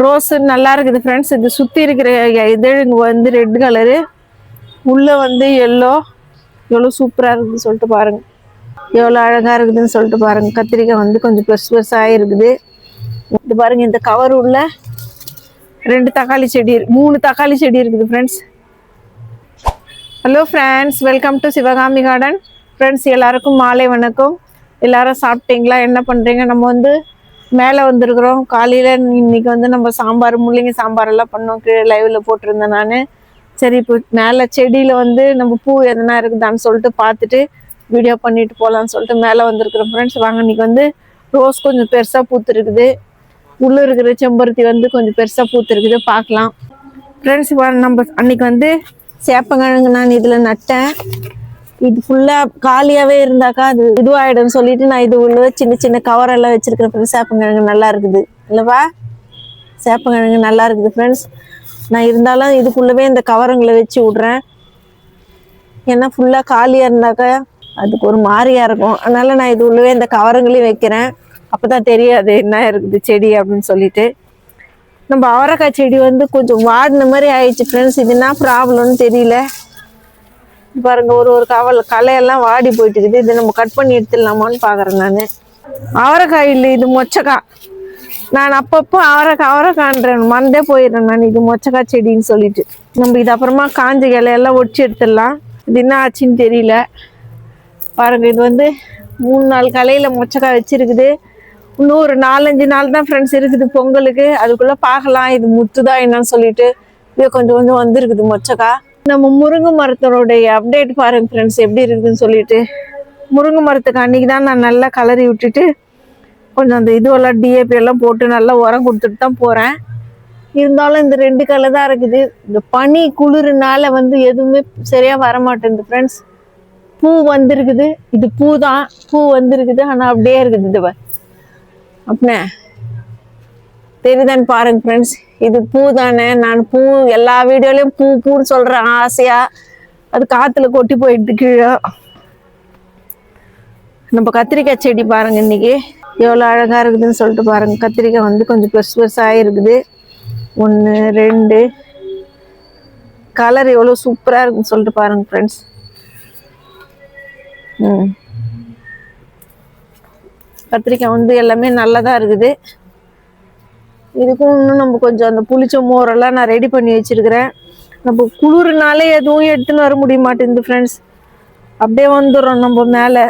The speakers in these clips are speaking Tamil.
ரோஸ் நல்லா இருக்குது ஃப்ரெண்ட்ஸ். இது சுற்றி இருக்கிற இதழுங்க வந்து ரெட் கலரு, உள்ளே வந்து எல்லோ. எவ்வளோ சூப்பராக இருக்குதுன்னு சொல்லிட்டு பாருங்கள், எவ்வளோ அழகாக இருக்குதுன்னு சொல்லிட்டு பாருங்கள். கத்திரிக்காய் வந்து கொஞ்சம் பெருசாக இருக்குது. இது பாருங்கள், இந்த கவர் உள்ள 2 தக்காளி செடி, 3 தக்காளி செடி இருக்குது friends. Hello friends, welcome to Sivakami garden. Friends எல்லாருக்கும் மாலை வணக்கம். எல்லாரும் சாப்பிட்டீங்களா? என்ன பண்ணுறீங்க? நம்ம வந்து மேலே வந்திருக்கிறோம். காலையில் இன்னைக்கு வந்து நம்ம சாம்பார், முள்ளங்கி சாம்பார் எல்லாம் பண்ணோம். கீழே லைவில் போட்டிருந்தேன் நான். சரி, இப்போ மேலே செடியில் வந்து நம்ம பூ எதனா இருக்குதான்னு சொல்லிட்டு பார்த்துட்டு வீடியோ பண்ணிட்டு போகலான்னு சொல்லிட்டு மேலே வந்திருக்கிறோம் ஃப்ரெண்ட்ஸ். வாங்க, இன்னைக்கு வந்து ரோஸ் கொஞ்சம் பெருசாக பூத்துருக்குது. உள்ளே இருக்கிற செம்பருத்தி வந்து கொஞ்சம் பெருசாக பூத்துருக்குது, பார்க்கலாம் ஃப்ரெண்ட்ஸ். நம்ம அன்னைக்கு வந்து சேப்பங்கிழங்கு நான் இதில் நட்டேன். இது ஃபுல்லாக காலியாகவே இருந்தாக்கா அது இதுவாகிடும்னு சொல்லிட்டு நான் இது உள்ள சின்ன சின்ன கவரெல்லாம் வச்சுருக்கிறேன் ஃப்ரெண்ட்ஸ். சேப்பங்கிழங்கு நல்லா இருக்குது இல்லைப்பா? சேப்பங்கிழங்கு நல்லா இருக்குது ஃப்ரெண்ட்ஸ். நான் இருந்தாலும் இதுக்குள்ளவே இந்த கவருங்களை வச்சு விட்றேன். ஏன்னா ஃபுல்லாக காலியாக இருந்தாக்கா அதுக்கு ஒரு மாதிரியாக இருக்கும். அதனால் நான் இது உள்ளவே இந்த கவருங்களையும் வைக்கிறேன். அப்போ தான் தெரியாது என்ன இருக்குது செடி அப்படின்னு சொல்லிட்டு. நம்ம அவரைக்காய் செடி வந்து கொஞ்சம் வாடின மாதிரி ஆயிடுச்சு ஃப்ரெண்ட்ஸ். இது என்ன ப்ராப்ளம்னு தெரியல. பாருங்க, ஒரு களையெல்லாம் வாடி போயிட்டு இருக்குது. இதை நம்ம கட் பண்ணி எடுத்துடலாமான்னு பார்க்குறேன் நான். அவரைக்காய் இல்லை, இது மொச்சக்காய். நான் அப்பப்போ அவரைக்காய்ன்றேன், மறந்தே போயிடுறேன் நான். இது மொச்சக்காய் செடின்னு சொல்லிட்டு நம்ம இது அப்புறமா காஞ்ச இலையெல்லாம் ஒடிச்சு எடுத்துடலாம். இது என்ன ஆச்சுன்னு தெரியல. பாருங்க, இது வந்து 3-4 கலையில் மொச்சக்காய் வச்சிருக்குது. இன்னும் ஒரு 4-5 நாள் தான் ஃப்ரெண்ட்ஸ் இருக்குது பொங்கலுக்கு. அதுக்குள்ளே பார்க்கலாம் இது முத்துதா என்னன்னு சொல்லிட்டு. இது கொஞ்சம் கொஞ்சம் வந்துருக்குது மொச்சக்காய். நம்ம முருங்கை மரத்தினுடைய அப்டேட் பாருங்க ஃப்ரெண்ட்ஸ், எப்படி இருக்குதுன்னு சொல்லிட்டு. முருங்கை மரத்துக்கு அன்றைக்கி தான் நான் நல்லா கலரி விட்டுட்டு கொஞ்சம் அந்த இதுவெல்லாம் டிஏபி எல்லாம் போட்டு நல்லா உரம் கொடுத்துட்டு தான் போகிறேன். இருந்தாலும் இந்த 2 கலை தான் இருக்குது. இந்த பனி குளிர்னால வந்து எதுவுமே சரியாக வரமாட்டேங்குது ஃப்ரெண்ட்ஸ். பூ வந்துருக்குது, இது பூ தான், பூ வந்துருக்குது. ஆனால் அப்படியே இருக்குது. இது அப்படின்னே தெரியுதான்னு பாருங்க ஃப்ரெண்ட்ஸ். இது பூ தானே. நான் பூ எல்லா வீடியோலையும் பூன்னு சொல்கிறேன் ஆசையாக. அது காற்றுல கொட்டி போயிடுது கீழே. நம்ம கத்திரிக்காய் செடி பாருங்க, இன்னைக்கு எவ்வளோ அழகாக இருக்குதுன்னு சொல்லிட்டு பாருங்க. கத்திரிக்காய் வந்து கொஞ்சம் பெருசாக இருக்குது. 1 2 கலர் எவ்வளோ சூப்பராக இருக்குன்னு சொல்லிட்டு பாருங்க ஃப்ரெண்ட்ஸ். கத்திரிக்காய் வந்து எல்லாமே நல்லதாக இருக்குது. இதுக்கும் இன்னும் நம்ம கொஞ்சம் அந்த புளிச்ச மோரெல்லாம் நான் ரெடி பண்ணி வச்சிருக்கிறேன். நம்ம குளிர்னாலே எதுவும் எடுத்துன்னு வர முடிய மாட்டேங்குது ஃப்ரெண்ட்ஸ். அப்படியே வந்துடுறோம் நம்ம மேலே.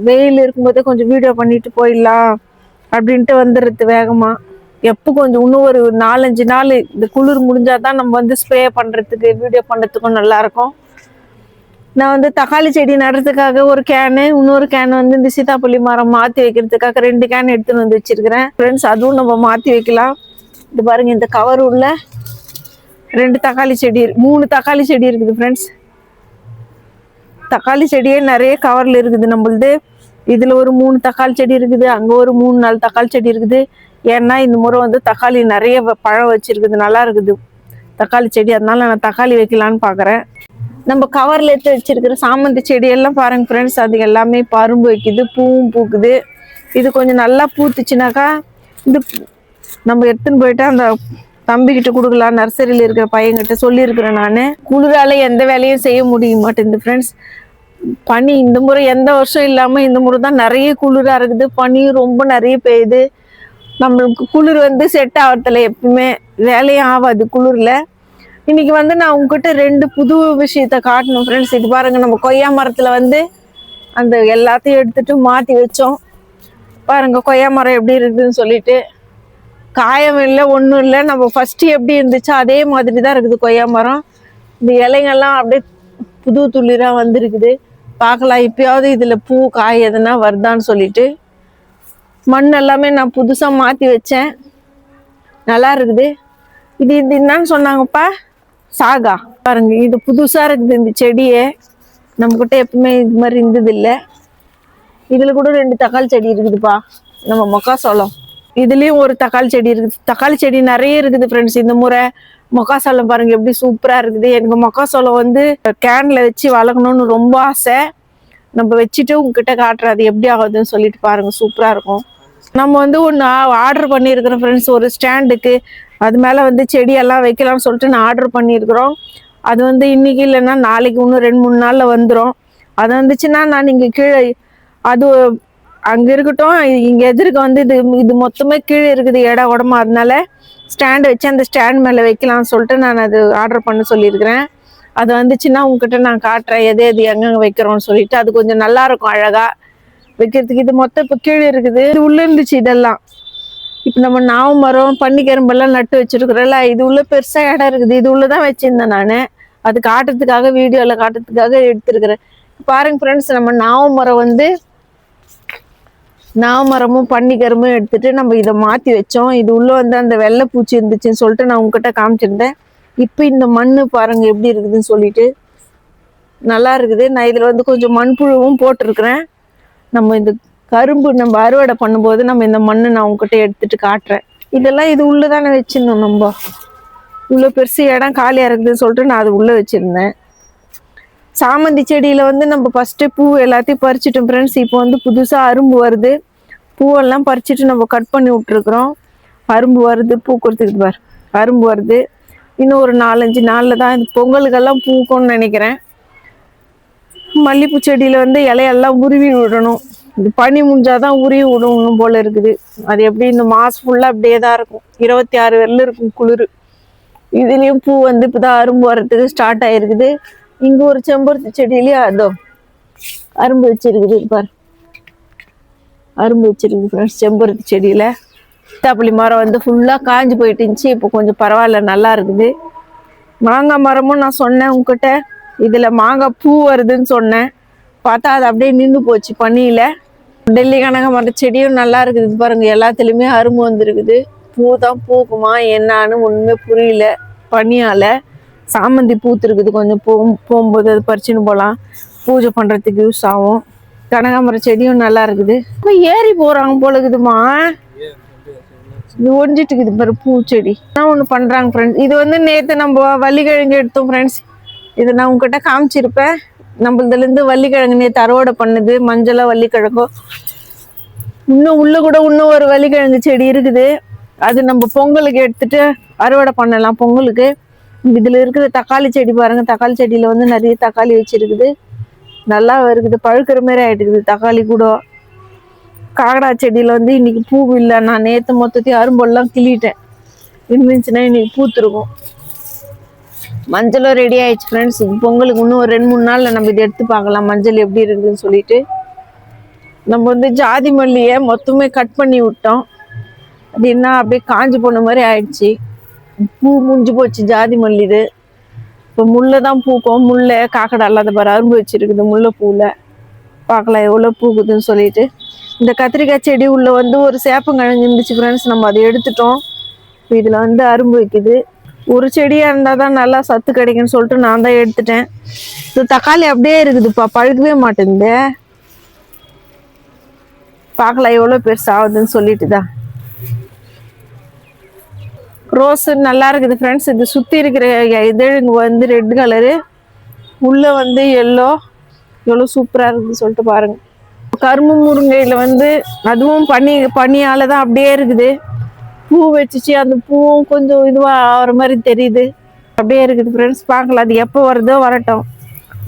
வெயில் இருக்கும்போதே கொஞ்சம் வீடியோ பண்ணிட்டு போயிடலாம் அப்படின்ட்டு வந்துடுறது வேகமாக. எப்போ கொஞ்சம் இன்னும் ஒரு 4-5 நாள் இந்த குளிர் முடிஞ்சாதான் நம்ம வந்து ஸ்ப்ரே பண்ணுறதுக்கு வீடியோ பண்ணுறதுக்கும் நல்லாயிருக்கும். நான் வந்து தக்காளி செடி நடுறதுக்காக ஒரு கேனு, இன்னொரு கேன் வந்து இந்த சீதாப்பள்ளி மரம் மாற்றி வைக்கிறதுக்காக 2 கேன் எடுத்துன்னு வந்து வச்சிருக்கிறேன் ஃப்ரெண்ட்ஸ். அதுவும் நம்ம மாற்றி வைக்கலாம். இது பாருங்க, இந்த கவர் உள்ள 2 தக்காளி செடி, 3 தக்காளி செடி இருக்குது ஃப்ரெண்ட்ஸ். தக்காளி செடியே நிறைய கவரில் இருக்குது நம்மளுது. இதில் ஒரு 3 தக்காளி செடி இருக்குது, அங்கே ஒரு 3-4 தக்காளி செடி இருக்குது. ஏன்னா இந்த முறை வந்து தக்காளி நிறைய பழம் வச்சிருக்குது, நல்லா இருக்குது தக்காளி செடி. அதனால நான் தக்காளி வைக்கலான்னு பார்க்குறேன். நம்ம கவரில் எடுத்து வச்சிருக்கிற சாமந்தி செடியெல்லாம் பாருங்க ஃப்ரெண்ட்ஸ், அது எல்லாமே பரும்பு வைக்குது, பூவும் பூக்குது. இது கொஞ்சம் நல்லா பூத்துச்சுனாக்கா இது நம்ம எடுத்துன்னு போயிட்டு அந்த தம்பிக்கிட்ட கொடுக்கலாம். நர்சரியில் இருக்கிற பையன்கிட்ட சொல்லியிருக்கிறேன் நான். குளிரால எந்த வேலையும் செய்ய முடிய மாட்டேங்குது ஃப்ரெண்ட்ஸ். பனி இந்த முறை எந்த வருஷம் இல்லாமல் இந்த முறை தான் நிறைய குளிராக இருக்குது. பனியும் ரொம்ப நிறைய பெய்யுது. நம்மளுக்கு குளிர் வந்து செட் ஆகிறதுல எப்பவுமே வேலையும் ஆகாது குளிரில். இன்னைக்கு வந்து நான் உங்ககிட்ட 2 புது விஷயத்த காட்டணும் ஃப்ரெண்ட்ஸ். இது பாருங்க, நம்ம கொய்யா மரத்தில் வந்து அந்த எல்லாத்தையும் எடுத்துட்டு மாற்றி வச்சோம். பாருங்க கொய்யா மரம் எப்படி இருக்குதுன்னு சொல்லிட்டு. காயம் இல்லை, ஒன்றும் இல்லை. நம்ம ஃபர்ஸ்ட் எப்படி இருந்துச்சோ அதே மாதிரி தான் இருக்குது கொய்யா மரம். இந்த இலைங்கள்லாம் அப்படியே புது துளிராக வந்துருக்குது. பார்க்கலாம் இப்பயாவது இதில் பூ காய் எதுனா வருதான்னு சொல்லிட்டு. மண் எல்லாமே நான் புதுசாக மாற்றி வச்சேன், நல்லா இருக்குது. இது என்னன்னு சொன்னாங்கப்பா, சாகா. பாருங்க, இது புதுசாக இருக்குது இந்த செடியே. நம்மக்கிட்ட எப்பவுமே இது மாதிரி இருந்தது இல்லை. இதில் கூட 2 தக்காளி செடி இருக்குதுப்பா, நம்ம மக்காசோளம். இதுலேயும் ஒரு தக்காளி செடி இருக்குது. தக்காளி செடி நிறைய இருக்குது ஃப்ரெண்ட்ஸ். இந்த முறை மக்காசோளம் பாருங்க எப்படி சூப்பராக இருக்குது. எனக்கு மக்காசோளம் வந்து கேனில் வச்சு வளர்க்கணும்னு ரொம்ப ஆசை. நம்ம வச்சுட்டு உங்ககிட்ட காட்டுறது எப்படி ஆகுதுன்னு சொல்லிட்டு பாருங்க, சூப்பராக இருக்கும். நம்ம வந்து ஒன்று ஆர்டர் பண்ணியிருக்கிறோம் ஃப்ரெண்ட்ஸ், ஒரு ஸ்டாண்டுக்கு. அது மேலே வந்து செடியெல்லாம் வைக்கலாம்னு சொல்லிட்டு நான் ஆர்டர் பண்ணியிருக்கிறோம். அது வந்து இன்னைக்கு இல்லைன்னா நாளைக்கு இன்னும் 2-3 நாளில் வந்துடும். அது வந்துச்சுன்னா நான் இங்கே கீழே அது அங்கே இருக்கட்டும், இங்கே எதிர்க்க வந்து இது இது மொத்தமே கீழே இருக்குது இடம் உடம்பு. அதனால ஸ்டாண்டு வச்சு அந்த ஸ்டாண்ட் மேலே வைக்கலாம்னு சொல்லிட்டு நான் அது ஆர்டர் பண்ண சொல்லியிருக்கிறேன். அது வந்துச்சுன்னா உங்ககிட்ட நான் காட்டுறேன் எது எது எங்கெங்கே வைக்கிறோம்னு சொல்லிட்டு. அது கொஞ்சம் நல்லா இருக்கும் அழகாக வைக்கிறதுக்கு. இது மொத்தம் இப்போ கீழே இருக்குது, இது உள்ளே இருந்துச்சு இதெல்லாம். இப்போ நம்ம நாவு மரம் பன்னிக்கரும்பெல்லாம் நட்டு வச்சிருக்கிறோம்ல, இது உள்ள பெருசாக இடம் இருக்குது. இது உள்ளதான் வச்சிருந்தேன் நான். அது காட்டுறதுக்காக, வீடியோவில் காட்டுறதுக்காக எடுத்துருக்கிறேன். பாருங்க ஃப்ரெண்ட்ஸ், நம்ம நாவு மரம் வந்து நாமரமும் பன்னிக்கரும்பும் எடுத்துட்டு நம்ம இதை மாற்றி வச்சோம். இது உள்ள வந்து அந்த வெள்ளை பூச்சி இருந்துச்சுன்னு சொல்லிட்டு நான் உங்ககிட்ட காமிச்சிருந்தேன். இப்போ இந்த மண் பாருங்க எப்படி இருக்குதுன்னு சொல்லிட்டு நல்லா இருக்குது. நான் இதில் வந்து கொஞ்சம் மண்புழுவும் போட்டிருக்கிறேன். நம்ம இந்த கரும்பு நம்ம அறுவடை பண்ணும்போது நம்ம இந்த மண்ணை நான் உங்ககிட்ட எடுத்துட்டு காட்டுறேன். இதெல்லாம் இது உள்ளதானே வச்சிருந்தோம். நம்ம உள்ள பெருசு இடம் காலியாக இருக்குதுன்னு சொல்லிட்டு நான் அது உள்ளே வச்சுருந்தேன். சாமந்தி செடியில் வந்து நம்ம ஃபஸ்ட்டு பூ எல்லாத்தையும் பறிச்சிட்டோம் ஃப்ரெண்ட்ஸ். இப்போ வந்து புதுசாக அரும்பு வருது. பூவெல்லாம் பறிச்சுட்டு நம்ம கட் பண்ணி விட்டுருக்குறோம். அரும்பு வருது, பூக்கிறதுக்கு பார் அரும்பு வருது. இன்னும் ஒரு 4-5 நாளில் தான் இது பொங்கலுக்கெல்லாம் பூக்கும்னு நினைக்கிறேன். மல்லிகைப்பூ செடியில் வந்து இலையெல்லாம் உருவி விடணும். இது பனி முடிஞ்சாதான் உருவி விடணும் போல இருக்குது. அது எப்படி இந்த மாதம் ஃபுல்லாக அப்படியே தான் இருக்கும். 26 வரலும் இருக்கும் குளிர். இதுலேயும் பூ வந்து இப்போ தான் அரும்பு வர்றதுக்கு ஸ்டார்ட் ஆகிருக்குது. இங்கே ஒரு செம்பருத்தி செடியிலேயே அதோ அரும்பு வச்சிருக்குது பார், அரும்பு வச்சிருக்கு ஃப்ரெண்ட்ஸ் செம்பருத்தி செடியில். சீத்தாப்பள்ளி மரம் வந்து ஃபுல்லாக காஞ்சி போயிட்டு இருந்துச்சு. இப்போ கொஞ்சம் பரவாயில்ல, நல்லா இருக்குது. மாங்காய் மரமும் நான் சொன்னேன் உங்ககிட்ட, இதில் மாங்காய் பூ வருதுன்னு சொன்னேன். பார்த்தா அது அப்படியே நின்று போச்சு பனியில். டெல்லி கனக மர செடியும் நல்லா இருக்குது பாருங்க, எல்லாத்துலேயுமே அரும்பு வந்துருக்குது. பூ தான் பூக்குமா என்னான்னு ஒன்றுமே புரியல பனியால். சாமந்தி பூத்துருக்குது, கொஞ்சம் போகும்போது அது பறிச்சுன்னு போகலாம், பூஜை பண்ணுறதுக்கு யூஸ் ஆகும். கனகாமர செடியும் நல்லா இருக்குது. இப்போ ஏறி போகிறாங்க போல இருக்குதுமா, இது ஒஞ்சிட்டு இருக்குது பாரு பூச்செடி. நான் ஒன்று பண்ணுறாங்க ஃப்ரெண்ட்ஸ். இது வந்து நேற்று நம்ம வள்ளிக்கிழங்கு எடுத்தோம் ஃப்ரெண்ட்ஸ். இதை நான் உங்ககிட்ட காமிச்சிருப்பேன். நம்மளதுலேருந்து வள்ளிக்கிழங்கு நேற்று அறுவடை பண்ணுது, மஞ்சளாக வள்ளிக்கிழங்கும். இன்னும் உள்ள கூட இன்னும் ஒரு வள்ளிக்கிழங்கு செடி இருக்குது. அது நம்ம பொங்கலுக்கு எடுத்துட்டு அறுவடை பண்ணலாம் பொங்கலுக்கு. இதில் இருக்கிற தக்காளி செடி பாருங்க, தக்காளி செடியில் வந்து நிறைய தக்காளி வச்சிருக்குது, நல்லா இருக்குது, பழுக்கிற மாதிரி ஆகிட்டுருக்குது தக்காளி கூட. காக்கடா செடியில் வந்து இன்னைக்கு பூ இல்லை. நான் நேற்று மொத்தத்தையும் அரும்பெல்லாம் கிள்ளிட்டேன், இருந்துச்சுன்னா இன்னைக்கு பூத்துருக்கும். மஞ்சளும் ரெடி ஆயிடுச்சு ஃப்ரெண்ட்ஸ். பொங்கலுக்கு இன்னும் ஒரு 2-3 நாளில் நம்ம இதை எடுத்து பார்க்கலாம் மஞ்சள் எப்படி இருக்குதுன்னு சொல்லிட்டு. நம்ம வந்து ஜாதி மல்லியை மொத்தமே கட் பண்ணி விட்டோம். அது என்ன அப்படியே காஞ்சி போன மாதிரி ஆயிடுச்சு, பூ முடிஞ்சு போச்சு ஜாதி மல்லி. இது இப்போ முல்லை தான் பூக்கும். முல்லை காக்கடா இல்லாத பாரு அரும்பு வச்சிருக்குது முல்லை பூவில். பார்க்கலாம் எவ்வளோ பூக்குதுன்னு சொல்லிட்டு. இந்த கத்திரிக்காய் செடி உள்ள வந்து ஒரு சேப்பங்கிழங்கு இருந்துச்சு ஃப்ரெண்ட்ஸ், நம்ம அதை எடுத்துட்டோம். இப்போ இதில் வந்து அரும்பு வைக்குது. ஒரு செடியாக இருந்தால் தான் நல்லா சத்து கிடைக்குன்னு சொல்லிட்டு நான் தான் எடுத்துட்டேன். இது தக்காளி அப்படியே இருக்குதுப்பா, பழுக்கவே மாட்டேங்குது. பார்க்கலாம் எவ்வளோ பெருசாகுதுன்னு சொல்லிட்டு தான். ரோஸு நல்லா இருக்குது ஃப்ரெண்ட்ஸ். இது சுற்றி இருக்கிற இதழுங்க வந்து ரெட் கலரு, உள்ளே வந்து எல்லோ, எவ்வளோ சூப்பராக இருக்குதுன்னு சொல்லிட்டு பாருங்கள். கரும்பு முருங்கையில் வந்து அதுவும் பனியால் தான் அப்படியே இருக்குது. பூ வச்சிச்சு, அந்த பூவும் கொஞ்சம் இதுவாக ஆகிற மாதிரி தெரியுது, அப்படியே இருக்குது ஃப்ரெண்ட்ஸ். பார்க்கலாம் அது எப்போ வருதோ வரட்டும்.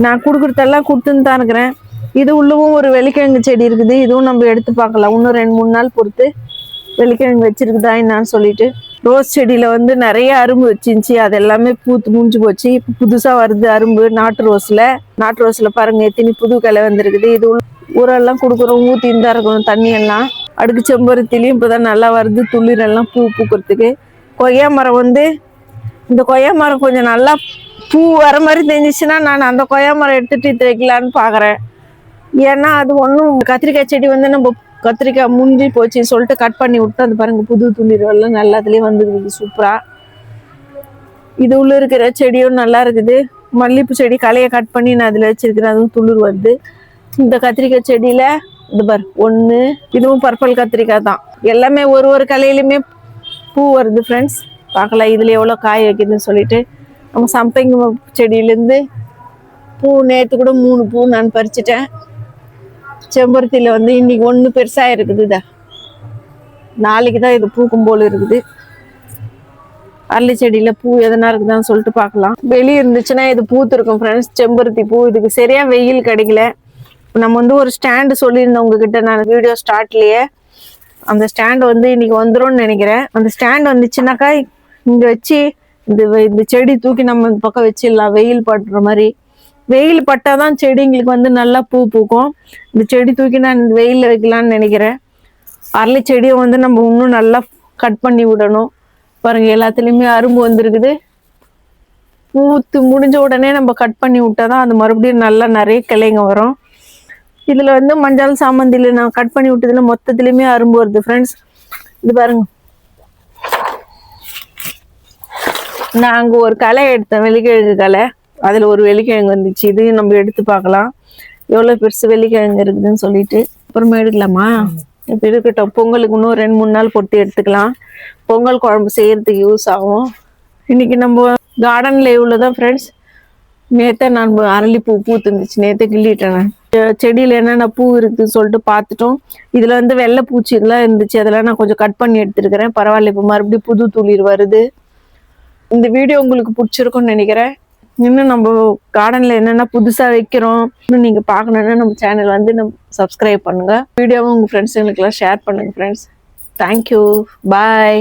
நான் கொடுக்குறதெல்லாம் கொடுத்துன்னு தான் இருக்கிறேன். இது உள்ளவும் ஒரு வெள்ளிக்கிழங்கு செடி இருக்குது, இதுவும் நம்ம எடுத்து பார்க்கலாம். இன்னும் 2-3 நாள் பொறுத்து வெள்ளிக்கிழங்கு வச்சிருக்குதா என்னான்னு சொல்லிட்டு. ரோஸ் செடியில் வந்து நிறைய அரும்பு வச்சிருந்துச்சி, அது எல்லாமே பூத்து முடிஞ்சு போச்சு. இப்போ புதுசாக வருது அரும்பு நாட்டு ரோஸில் பாருங்க எத்தனை புது கிளை வந்துருக்குது. இது ஊரெல்லாம் கொடுக்குறோம், ஊற்றின்னு தான் இருக்கணும் தண்ணியெல்லாம். அடுக்கு செம்பருத்திலையும் இப்போ தான் நல்லா வருது துளிரெல்லாம் பூ பூக்கிறதுக்கு. கொய்யா மரம் வந்து இந்த கொய்யா மரம் கொஞ்சம் நல்லா பூ வர மாதிரி தெரிஞ்சிச்சுன்னா நான் அந்த கொய்யா மரம் எடுத்துகிட்டு இது வைக்கலான்னு பார்க்குறேன். ஏன்னா அது ஒன்றும் கத்திரிக்காய் செடி வந்து நம்ம கத்திரிக்காய் முஞ்சி போச்சுன்னு சொல்லிட்டு கட் பண்ணி விட்டு அது பாருங்க புது துளிரெல்லாம் நல்லா அதுலேயே வந்துருக்குது சூப்பராக. இது உள்ள இருக்கிற செடியும் நல்லா இருக்குது. மல்லிகைப்பூ செடி களையை கட் பண்ணி நான் அதில் வச்சிருக்கிறேன், அதுவும் துளிர் வருது. இந்த கத்திரிக்காய் செடியில் இது பார் ஒன்று, இதுவும் பர்பிள் கத்திரிக்காய் தான். எல்லாமே ஒரு கலையிலுமே பூ வருது ஃப்ரெண்ட்ஸ். பார்க்கலாம் இதில் எவ்வளோ காய் வைக்குதுன்னு சொல்லிட்டு. நம்ம சம்பங்கி செடியிலேருந்து பூ நேற்று கூட 3 பூ நான் பறிச்சிட்டேன். செம்பருத்தியில் வந்து இன்னைக்கு 1 பெருசாக இருக்குது. நாளைக்கு தான் இது பூக்கும் போல் இருக்குது. அரளி செடியில பூ எதனா இருக்குதான்னு சொல்லிட்டு பார்க்கலாம். வெளியே இருந்துச்சுன்னா இது பூத்திருக்கும் ஃப்ரெண்ட்ஸ், செம்பருத்தி பூ. இதுக்கு சரியா வெயில் கிடைக்கல. நம்ம வந்து ஒரு ஸ்டாண்டு சொல்லியிருந்தோம் உங்ககிட்ட நான் வீடியோ ஸ்டார்ட்லயே. அந்த ஸ்டாண்ட் வந்து இன்னைக்கு வந்துரும்னு நினைக்கிறேன். அந்த ஸ்டாண்ட் வந்துச்சுன்னாக்கா இங்க வச்சு இந்த செடி தூக்கி நம்ம இந்த பக்கம் வச்சிடலாம், வெயில் படுற மாதிரி. வெயில் பட்டாதான் செடிங்களுக்கு வந்து நல்லா பூ பூக்கும். இந்த செடி தூக்கி நான் இந்த வெயில்ல வைக்கலாம்னு நினைக்கிறேன். அரளி செடியை வந்து நம்ம இன்னும் நல்லா கட் பண்ணி விடணும். பாருங்க, எல்லாத்துலயுமே அரும்பு வந்திருக்குது. பூத்து முடிஞ்ச உடனே நம்ம கட் பண்ணி விட்டாதான் அது மறுபடியும் நல்லா நிறைய கிளைங்க வரும். இதுல வந்து மஞ்சள் சாமந்தியில நான் கட் பண்ணி விட்டதுல மொத்தத்திலயுமே அரும்பு வருது ஃப்ரெண்ட்ஸ். இது பாருங்க, நான் அங்க ஒரு களை எடுத்தேன், வெள்ளிக்கிழங்கு களை. அதுல ஒரு வெள்ளிக்கிழங்கு வந்துச்சு. இதையும் நம்ம எடுத்து பார்க்கலாம் எவ்வளவு பெருசு வெள்ளிக்கிழங்கு இருக்குதுன்னு சொல்லிட்டு. அப்புறமா எடுக்கலாமா? இப்ப இருக்கட்டும், பொங்கலுக்கு இன்னும் 2-3 நாள் பொட்டி எடுத்துக்கலாம். பொங்கல் குழம்பு செய்யறதுக்கு யூஸ் ஆகும். இன்னைக்கு நம்ம கார்டன்ல இவ்வளவுதான் ஃப்ரெண்ட்ஸ். நேத்தே நான் அரளிப்பூ பூத்துருந்துச்சு, நேத்தே கிள்ளிட்டேன். செடியில என்னென்ன பூ இருக்குதுன்னு சொல்லிட்டு பார்த்துட்டோம். இதுல வந்து வெள்ளை பூச்சி எல்லாம் இருந்துச்சு, அதெல்லாம் நான் கொஞ்சம் கட் பண்ணி எடுத்துருக்கிறேன். பரவாயில்ல, இப்போ மறுபடியும் புது துளிர் வருது. இந்த வீடியோ உங்களுக்கு பிடிச்சிருக்கும்னு நினைக்கிறேன். இன்னும் நம்ம கார்டன்ல என்னென்ன புதுசா வைக்கிறோம் இன்னும் நீங்க பார்க்கணும்னா நம்ம சேனல் வந்து நம்ம சப்ஸ்கிரைப் பண்ணுங்க. வீடியோவும் உங்க ஃப்ரெண்ட்ஸுங்களுக்குலாம் ஷேர் பண்ணுங்க ஃப்ரெண்ட்ஸ். தேங்க்யூ, பாய்.